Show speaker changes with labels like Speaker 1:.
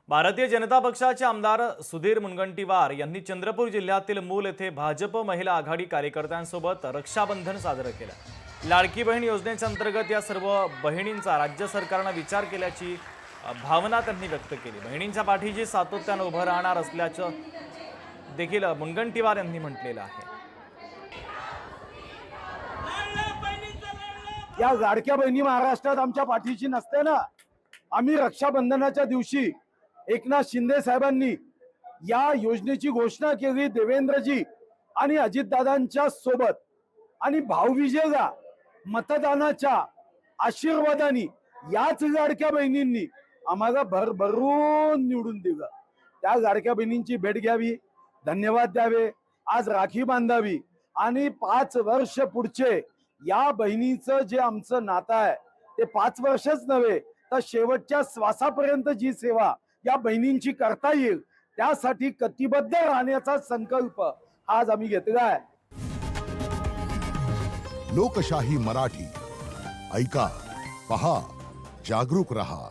Speaker 1: भारतीय जनता पक्षाचे आमदार सुधीर मुनगंटीवार यांनी चंद्रपूर जिल्ह्यातील मूल येथे भाजप महिला आघाडी कार्यकर्त्यांसोबत रक्षाबंधन साजरे केले। लाडकी बहीण योजनेच्या अंतर्गत या सर्व बहिणींचा राज्य सरकारने विचार केल्याची भावना त्यांनी व्यक्त केली। बहिणींच्या पाठीशी सातत्याने उभं राहणार असल्याचं देखील मुनगंटीवार यांनी म्हटलेलं आहे।
Speaker 2: या लाडक्या बहिणी महाराष्ट्रात आमच्या पाठीशी नसते ना। आम्ही रक्षाबंधनाच्या दिवशी एकनाथ शिंदे साहेबांनी या योजनेची घोषणा केली, देवेंद्रजी आणि अजितदादांच्या सोबत, आणि भाऊबीजेला मतदानाच्या आशीर्वादाने याच लाडक्या बहिणींनी आम्हाला भरभरून निवडून दिलं। त्या लाडक्या बहिणींची भेट घ्यावी, धन्यवाद द्यावे, आज राखी बांधावी आणि 5 वर्ष पुढचे या बहिणीचं जे आमचं नातं आहे ते 5 वर्षच नव्हे तर शेवटच्या श्वासापर्यंत जी सेवा या बहिणींची करता येईल त्यासाठी कटिबद्ध राहण्याचा संकल्प आज आम्ही घेतला आहे।
Speaker 3: लोकशाही मराठी ऐका, पहा, जागरूक रहा।